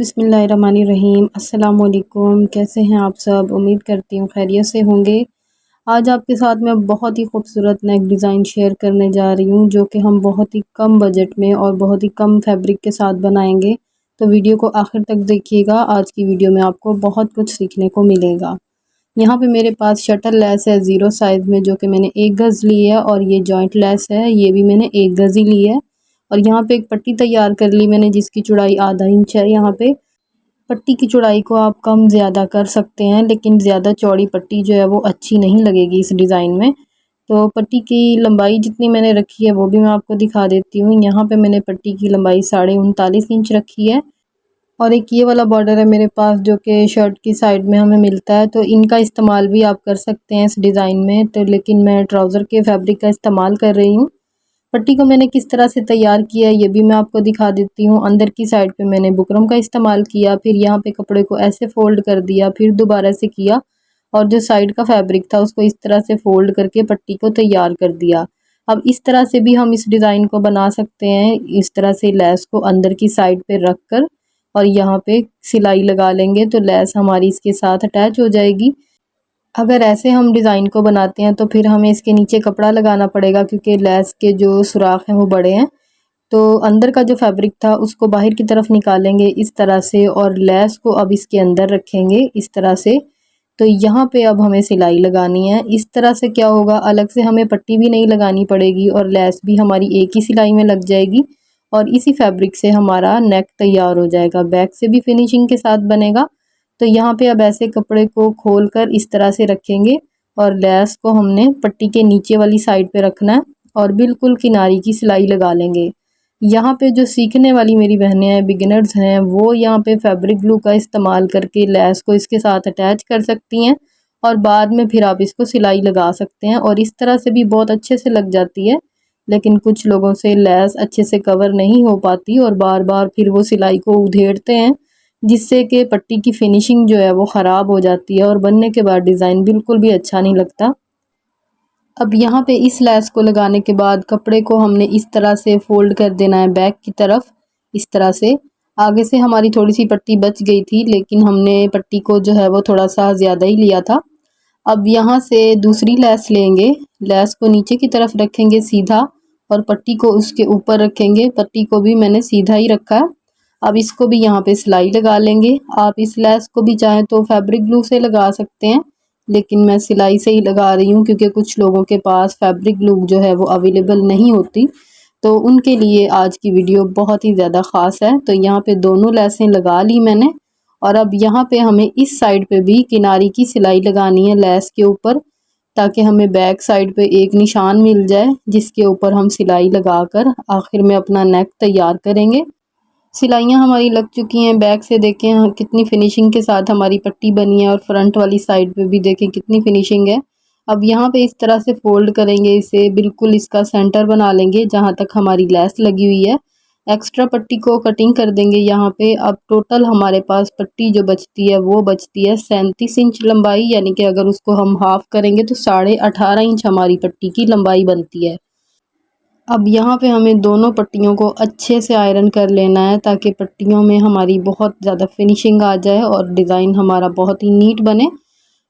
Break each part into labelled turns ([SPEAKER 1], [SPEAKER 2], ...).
[SPEAKER 1] बिस्मिल्लाहिर्रहमानिर्रहीम। अस्सलाम वालेकुम। कैसे हैं आप सब? उम्मीद करती हूँ खैरियत से होंगे। आज आपके साथ मैं बहुत ही खूबसूरत नेक डिज़ाइन शेयर करने जा रही हूँ, जो कि हम बहुत ही कम बजट में और बहुत ही कम फैब्रिक के साथ बनाएंगे। तो वीडियो को आखिर तक देखिएगा। आज की वीडियो में आपको बहुत कुछ सीखने को मिलेगा। यहाँ पे मेरे पास शटल लेस है 0 साइज़ में, जो कि मैंने 1 गज़ ली है, और ये जॉइंट लेस है, ये भी मैंने 1 गज़ ही ली है। और यहाँ पे एक पट्टी तैयार कर ली मैंने, जिसकी चौड़ाई आधा इंच है। यहाँ पे पट्टी की चौड़ाई को आप कम ज़्यादा कर सकते हैं, लेकिन ज़्यादा चौड़ी पट्टी जो है वो अच्छी नहीं लगेगी इस डिज़ाइन में। तो पट्टी की लंबाई जितनी मैंने रखी है वो भी मैं आपको दिखा देती हूँ। यहाँ पे मैंने पट्टी की लंबाई 39.5 इंच रखी है। और एक ये वाला बॉर्डर है मेरे पास, जो कि शर्ट की साइड में हमें मिलता है, तो इनका इस्तेमाल भी आप कर सकते हैं इस डिज़ाइन में। तो लेकिन मैं ट्राउज़र के फैब्रिक का इस्तेमाल कर रही हूँ। पट्टी को मैंने किस तरह से तैयार किया है ये भी मैं आपको दिखा देती हूँ। अंदर की साइड पे मैंने बुकरम का इस्तेमाल किया, फिर यहाँ पे कपड़े को ऐसे फ़ोल्ड कर दिया, फिर दोबारा से किया, और जो साइड का फैब्रिक था उसको इस तरह से फ़ोल्ड करके पट्टी को तैयार कर दिया। अब इस तरह से भी हम इस डिज़ाइन को बना सकते हैं। इस तरह से लेस को अंदर की साइड पे रख कर और यहाँ पे सिलाई लगा लेंगे, तो लेस हमारी इसके साथ अटैच हो जाएगी। अगर ऐसे हम डिज़ाइन को बनाते हैं तो फिर हमें इसके नीचे कपड़ा लगाना पड़ेगा, क्योंकि लेस के जो सुराख हैं वो बड़े हैं। तो अंदर का जो फैब्रिक था उसको बाहर की तरफ निकालेंगे इस तरह से, और लेस को अब इसके अंदर रखेंगे इस तरह से। तो यहाँ पे अब हमें सिलाई लगानी है। इस तरह से क्या होगा, अलग से हमें पट्टी भी नहीं लगानी पड़ेगी और लेस भी हमारी एक ही सिलाई में लग जाएगी, और इसी फैब्रिक से हमारा नेक तैयार हो जाएगा। बैक से भी फिनिशिंग के साथ बनेगा। तो यहाँ पे अब ऐसे कपड़े को खोल कर इस तरह से रखेंगे, और लेस को हमने पट्टी के नीचे वाली साइड पे रखना है, और बिल्कुल किनारी की सिलाई लगा लेंगे। यहाँ पे जो सीखने वाली मेरी बहनें हैं, बिगिनर्स हैं, वो यहाँ पे फैब्रिक ग्लू का इस्तेमाल करके लेस को इसके साथ अटैच कर सकती हैं, और बाद में फिर आप इसको सिलाई लगा सकते हैं, और इस तरह से भी बहुत अच्छे से लग जाती है। लेकिन कुछ लोगों से लेस अच्छे से कवर नहीं हो पाती, और बार बार फिर वो सिलाई को उधेड़ते हैं, जिससे कि पट्टी की फिनिशिंग जो है वो ख़राब हो जाती है, और बनने के बाद डिज़ाइन बिल्कुल भी अच्छा नहीं लगता। अब यहाँ पे इस लेस को लगाने के बाद कपड़े को हमने इस तरह से फ़ोल्ड कर देना है बैक की तरफ, इस तरह से। आगे से हमारी थोड़ी सी पट्टी बच गई थी, लेकिन हमने पट्टी को जो है वो थोड़ा सा ज़्यादा ही लिया था। अब यहाँ से दूसरी लेस लेंगे, लेस को नीचे की तरफ रखेंगे सीधा, और पट्टी को उसके ऊपर रखेंगे। पट्टी को भी मैंने सीधा ही रखा है। अब इसको भी यहाँ पे सिलाई लगा लेंगे। आप इस लेस को भी चाहें तो फैब्रिक ग्लू से लगा सकते हैं, लेकिन मैं सिलाई से ही लगा रही हूँ, क्योंकि कुछ लोगों के पास फैब्रिक ग्लू जो है वो अवेलेबल नहीं होती। तो उनके लिए आज की वीडियो बहुत ही ज़्यादा ख़ास है। तो यहाँ पे दोनों लेसें लगा ली मैंने, और अब यहाँ पे हमें इस साइड पे भी किनारी की सिलाई लगानी है लेस के ऊपर, ताकि हमें बैक साइड पे एक निशान मिल जाए, जिसके ऊपर हम सिलाई लगाकर आखिर में अपना नेक तैयार करेंगे। सिलाइयाँ हमारी लग चुकी हैं। बैक से देखें कितनी फिनिशिंग के साथ हमारी पट्टी बनी है, और फ्रंट वाली साइड पे भी देखें कितनी फिनिशिंग है। अब यहाँ पे इस तरह से फ़ोल्ड करेंगे इसे, बिल्कुल इसका सेंटर बना लेंगे जहाँ तक हमारी लेस लगी हुई है। एक्स्ट्रा पट्टी को कटिंग कर देंगे यहाँ पे। अब टोटल हमारे पास पट्टी जो बचती है वो बचती है 37 इंच लंबाई, यानी कि अगर उसको हम हाफ़ करेंगे तो 18.5 इंच हमारी पट्टी की लंबाई बनती है। अब यहाँ पे हमें दोनों पट्टियों को अच्छे से आयरन कर लेना है, ताकि पट्टियों में हमारी बहुत ज़्यादा फिनिशिंग आ जाए और डिज़ाइन हमारा बहुत ही नीट बने।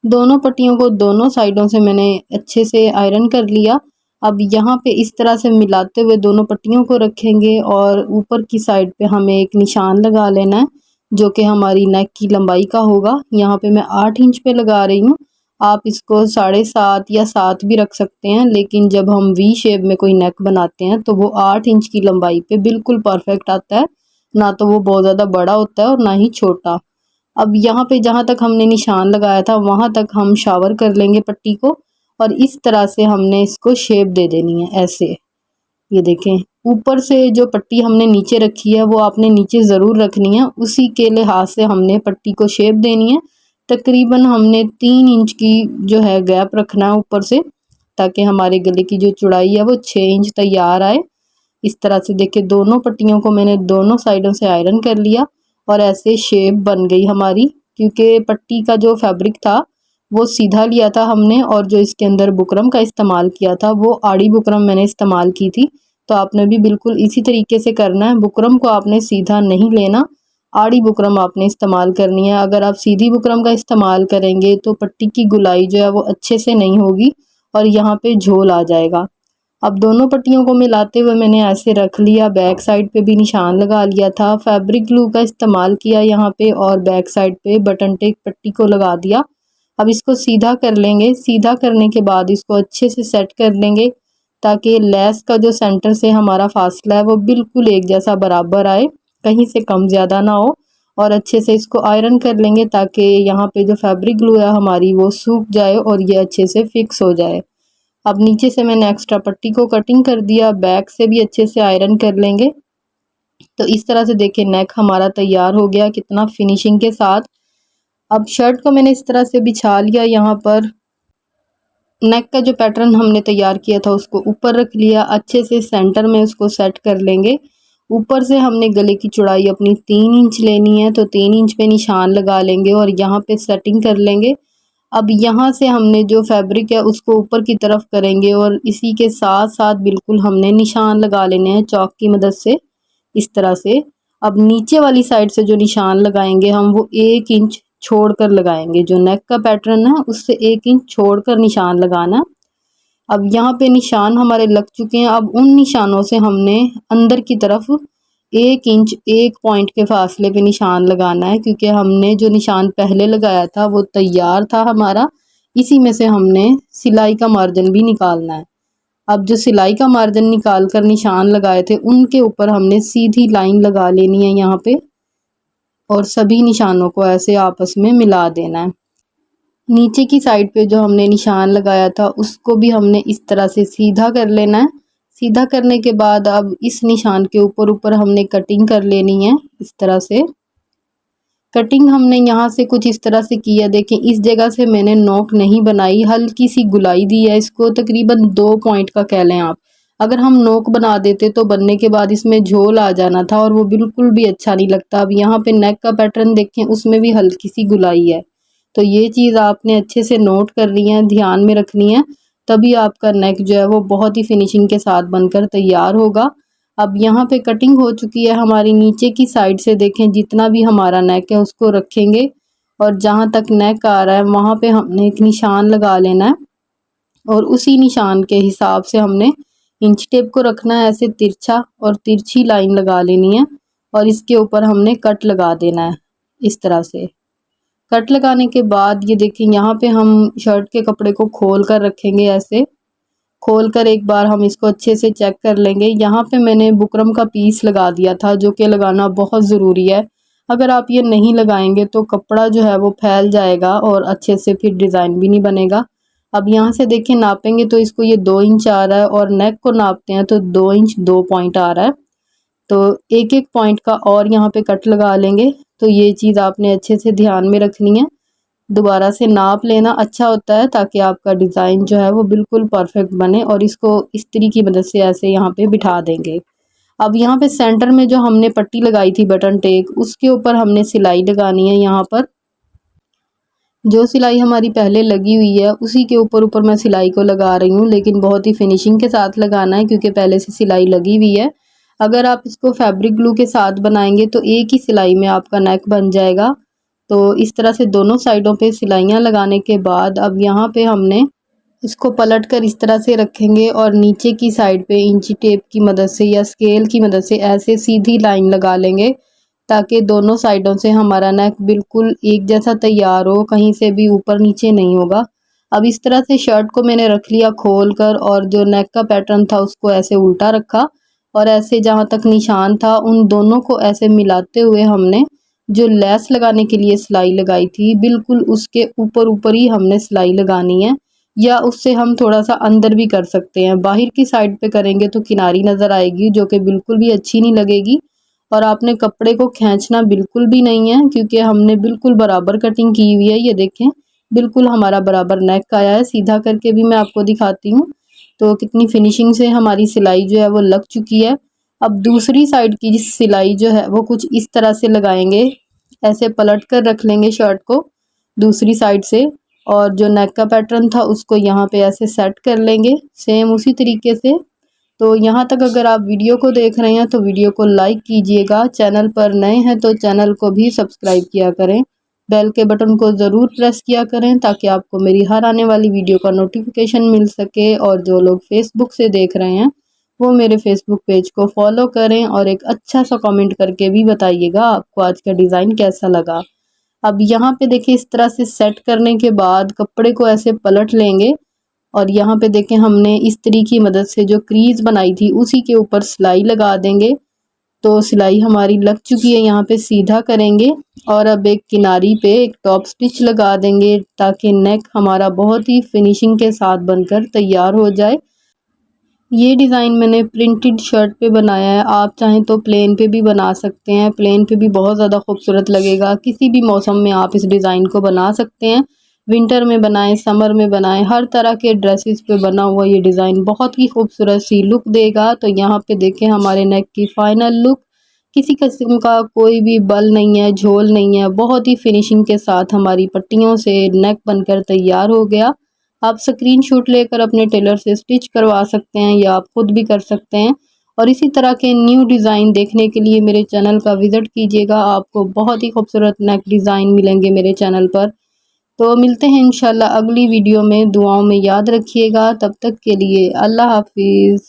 [SPEAKER 1] दोनों पट्टियों को दोनों साइडों से मैंने अच्छे से आयरन कर लिया। अब यहाँ पे इस तरह से मिलाते हुए दोनों पट्टियों को रखेंगे, और ऊपर की साइड पे हमें एक निशान लगा लेना है, जो कि हमारी नेक की लंबाई का होगा। यहाँ पे मैं 8 इंच पे लगा रही हूँ। आप इसको 7.5 या 7 भी रख सकते हैं, लेकिन जब हम वी शेप में कोई नेक बनाते हैं तो वो 8 इंच की लंबाई पे बिल्कुल परफेक्ट आता है। ना तो वो बहुत ज़्यादा बड़ा होता है और ना ही छोटा। अब यहाँ पे जहाँ तक हमने निशान लगाया था वहाँ तक हम शावर कर लेंगे पट्टी को, और इस तरह से हमने इसको शेप दे देनी है ऐसे। ये देखें, ऊपर से जो पट्टी हमने नीचे रखी है वो आपने नीचे ज़रूर रखनी है, उसी के लिहाज से हमने पट्टी को शेप देनी है। तकरीबन हमने 3 इंच की जो है गैप रखना है ऊपर से, ताकि हमारे गले की जो चौड़ाई है वो 6 इंच तैयार आए। इस तरह से देखिए, दोनों पट्टियों को मैंने दोनों साइडों से आयरन कर लिया, और ऐसे शेप बन गई हमारी। क्योंकि पट्टी का जो फैब्रिक था वो सीधा लिया था हमने, और जो इसके अंदर बुकरम का इस्तेमाल किया था वो आड़ी बुकरम मैंने इस्तेमाल की थी। तो आपने भी बिल्कुल इसी तरीके से करना है। बुकरम को आपने सीधा नहीं लेना, आड़ी बुकरम आपने इस्तेमाल करनी है। अगर आप सीधी बुकरम का इस्तेमाल करेंगे तो पट्टी की गुलाई जो है वो अच्छे से नहीं होगी और यहाँ पे झोल आ जाएगा। अब दोनों पट्टियों को मिलाते हुए मैंने ऐसे रख लिया, बैक साइड पे भी निशान लगा लिया था। फैब्रिक ग्लू का इस्तेमाल किया यहाँ पे और बैक साइड पे बटन टेक पट्टी को लगा दिया। अब इसको सीधा कर लेंगे। सीधा करने के बाद इसको अच्छे से सेट कर लेंगे ताकि लेस का जो सेंटर से हमारा फासला है वो बिल्कुल एक जैसा बराबर आए, कहीं से कम ज़्यादा ना हो। और अच्छे से इसको आयरन कर लेंगे ताकि यहाँ पे जो फैब्रिक ग्लू है हमारी वो सूख जाए और ये अच्छे से फिक्स हो जाए। अब नीचे से मैंने एक्स्ट्रा पट्टी को कटिंग कर दिया, बैक से भी अच्छे से आयरन कर लेंगे। तो इस तरह से देखिए नेक हमारा तैयार हो गया कितना फिनिशिंग के साथ। अब शर्ट को मैंने इस तरह से बिछा लिया, यहाँ पर नेक का जो पैटर्न हमने तैयार किया था उसको ऊपर रख लिया, अच्छे से सेंटर में उसको सेट कर लेंगे। ऊपर से हमने गले की चौड़ाई अपनी 3 इंच लेनी है, तो 3 इंच पे निशान लगा लेंगे और यहाँ पे सेटिंग कर लेंगे। अब यहाँ से हमने जो फैब्रिक है उसको ऊपर की तरफ करेंगे और इसी के साथ साथ बिल्कुल हमने निशान लगा लेने हैं चॉक की मदद से, इस तरह से। अब नीचे वाली साइड से जो निशान लगाएंगे हम वो 1 इंच छोड़कर लगाएंगे, जो नेक का पैटर्न है उससे 1 इंच छोड़कर निशान लगाना। अब यहाँ पे निशान हमारे लग चुके हैं। अब उन निशानों से हमने अंदर की तरफ 1 इंच 1 पॉइंट के फासले पे निशान लगाना है, क्योंकि हमने जो निशान पहले लगाया था वो तैयार था हमारा, इसी में से हमने सिलाई का मार्जिन भी निकालना है। अब जो सिलाई का मार्जिन निकाल कर निशान लगाए थे उनके ऊपर हमने सीधी लाइन लगा लेनी है यहाँ पे और सभी निशानों को ऐसे आपस में मिला देना है। नीचे की साइड पे जो हमने निशान लगाया था उसको भी हमने इस तरह से सीधा कर लेना है। सीधा करने के बाद अब इस निशान के ऊपर ऊपर हमने कटिंग कर लेनी है, इस तरह से। कटिंग हमने यहाँ से कुछ इस तरह से की है, देखें इस जगह से मैंने नोक नहीं बनाई, हल्की सी गुलाई दी है इसको, तकरीबन 2 पॉइंट का कह लें आप। अगर हम नोक बना देते तो बनने के बाद इसमें झोल आ जाना था और वो बिल्कुल भी अच्छा नहीं लगता। अब यहाँ पे नेक का पैटर्न देखें उसमें भी हल्की सी गुलाई है, तो ये चीज़ आपने अच्छे से नोट करनी है, ध्यान में रखनी है, तभी आपका नेक जो है वो बहुत ही फिनिशिंग के साथ बनकर तैयार होगा। अब यहाँ पे कटिंग हो चुकी है हमारी नीचे की साइड से, देखें जितना भी हमारा नेक है उसको रखेंगे और जहाँ तक नेक आ रहा है वहाँ पे हमने एक निशान लगा लेना है और उसी निशान के हिसाब से हमने इंच टेप को रखना है ऐसे तिरछा और तिरछी लाइन लगा लेनी है और इसके ऊपर हमने कट लगा देना है इस तरह से। कट लगाने के बाद ये देखें यहाँ पे हम शर्ट के कपड़े को खोल कर रखेंगे, ऐसे खोल कर एक बार हम इसको अच्छे से चेक कर लेंगे। यहाँ पे मैंने बुकरम का पीस लगा दिया था जो कि लगाना बहुत ज़रूरी है। अगर आप ये नहीं लगाएंगे तो कपड़ा जो है वो फैल जाएगा और अच्छे से फिर डिज़ाइन भी नहीं बनेगा। अब यहाँ से देखें नापेंगे तो इसको ये 2 इंच आ रहा है और नेक को नापते हैं तो 2 इंच 2 पॉइंट आ रहा है, तो एक एक पॉइंट का और यहाँ पे कट लगा लेंगे। तो ये चीज़ आपने अच्छे से ध्यान में रखनी है, दोबारा से नाप लेना अच्छा होता है ताकि आपका डिज़ाइन जो है वो बिल्कुल परफेक्ट बने। और इसको इस्त्री की मदद से ऐसे यहाँ पे बिठा देंगे। अब यहाँ पे सेंटर में जो हमने पट्टी लगाई थी बटन टेक, उसके ऊपर हमने सिलाई लगानी है। यहाँ पर जो सिलाई हमारी पहले लगी हुई है उसी के ऊपर ऊपर मैं सिलाई को लगा रही हूँ, लेकिन बहुत ही फिनिशिंग के साथ लगाना है क्योंकि पहले से सिलाई लगी हुई है। अगर आप इसको फैब्रिक ग्लू के साथ बनाएंगे तो एक ही सिलाई में आपका नेक बन जाएगा। तो इस तरह से दोनों साइडों पे सिलाइयाँ लगाने के बाद अब यहाँ पे हमने इसको पलट कर इस तरह से रखेंगे और नीचे की साइड पे इंची टेप की मदद से या स्केल की मदद से ऐसे सीधी लाइन लगा लेंगे ताकि दोनों साइडों से हमारा नेक बिल्कुल एक जैसा तैयार हो, कहीं से भी ऊपर नीचे नहीं होगा। अब इस तरह से शर्ट को मैंने रख लिया खोल कर और जो नेक का पैटर्न था उसको ऐसे उल्टा रखा और ऐसे जहाँ तक निशान था उन दोनों को ऐसे मिलाते हुए हमने जो लेस लगाने के लिए सिलाई लगाई थी बिल्कुल उसके ऊपर ऊपर ही हमने सिलाई लगानी है, या उससे हम थोड़ा सा अंदर भी कर सकते हैं। बाहर की साइड पे करेंगे तो किनारी नज़र आएगी जो कि बिल्कुल भी अच्छी नहीं लगेगी। और आपने कपड़े को खींचना बिल्कुल भी नहीं है क्योंकि हमने बिल्कुल बराबर कटिंग की हुई है। ये देखें बिल्कुल हमारा बराबर नेक आया है। सीधा करके भी मैं आपको दिखाती हूँ तो कितनी फिनिशिंग से हमारी सिलाई जो है वो लग चुकी है। अब दूसरी साइड की सिलाई जो है वो कुछ इस तरह से लगाएंगे, ऐसे पलट कर रख लेंगे शर्ट को दूसरी साइड से और जो नेक का पैटर्न था उसको यहाँ पे ऐसे सेट कर लेंगे सेम उसी तरीके से। तो यहाँ तक अगर आप वीडियो को देख रहे हैं तो वीडियो को लाइक कीजिएगा, चैनल पर नए हैं तो चैनल को भी सब्सक्राइब किया करें, बेल के बटन को ज़रूर प्रेस किया करें ताकि आपको मेरी हर आने वाली वीडियो का नोटिफिकेशन मिल सके। और जो लोग फेसबुक से देख रहे हैं वो मेरे फेसबुक पेज को फॉलो करें और एक अच्छा सा कमेंट करके भी बताइएगा आपको आज का डिज़ाइन कैसा लगा। अब यहाँ पे देखिए इस तरह से सेट करने के बाद कपड़े को ऐसे पलट लेंगे और यहाँ पे देखें हमने इस तरीके की मदद से जो क्रीज बनाई थी उसी के ऊपर सिलाई लगा देंगे। तो सिलाई हमारी लग चुकी है, यहाँ पे सीधा करेंगे और अब एक किनारी पे एक टॉप स्टिच लगा देंगे ताकि नेक हमारा बहुत ही फिनिशिंग के साथ बनकर तैयार हो जाए। ये डिज़ाइन मैंने प्रिंटेड शर्ट पे बनाया है, आप चाहें तो प्लेन पे भी बना सकते हैं, प्लेन पे भी बहुत ज़्यादा खूबसूरत लगेगा। किसी भी मौसम में आप इस डिज़ाइन को बना सकते हैं, विंटर में बनाएं, समर में बनाएं, हर तरह के ड्रेसेस पे बना हुआ ये डिज़ाइन बहुत ही खूबसूरत सी लुक देगा। तो यहाँ पे देखें हमारे नेक की फाइनल लुक, किसी किस्म का कोई भी बल नहीं है, झोल नहीं है, बहुत ही फिनिशिंग के साथ हमारी पट्टियों से नेक बनकर तैयार हो गया। आप स्क्रीनशॉट लेकर अपने टेलर से स्टिच करवा सकते हैं या आप खुद भी कर सकते हैं। और इसी तरह के न्यू डिज़ाइन देखने के लिए मेरे चैनल का विज़िट कीजिएगा, आपको बहुत ही खूबसूरत नेक डिज़ाइन मिलेंगे मेरे चैनल पर। तो मिलते हैं इंशाल्लाह अगली वीडियो में, दुआओं में याद रखिएगा, तब तक के लिए अल्लाह हाफिज़।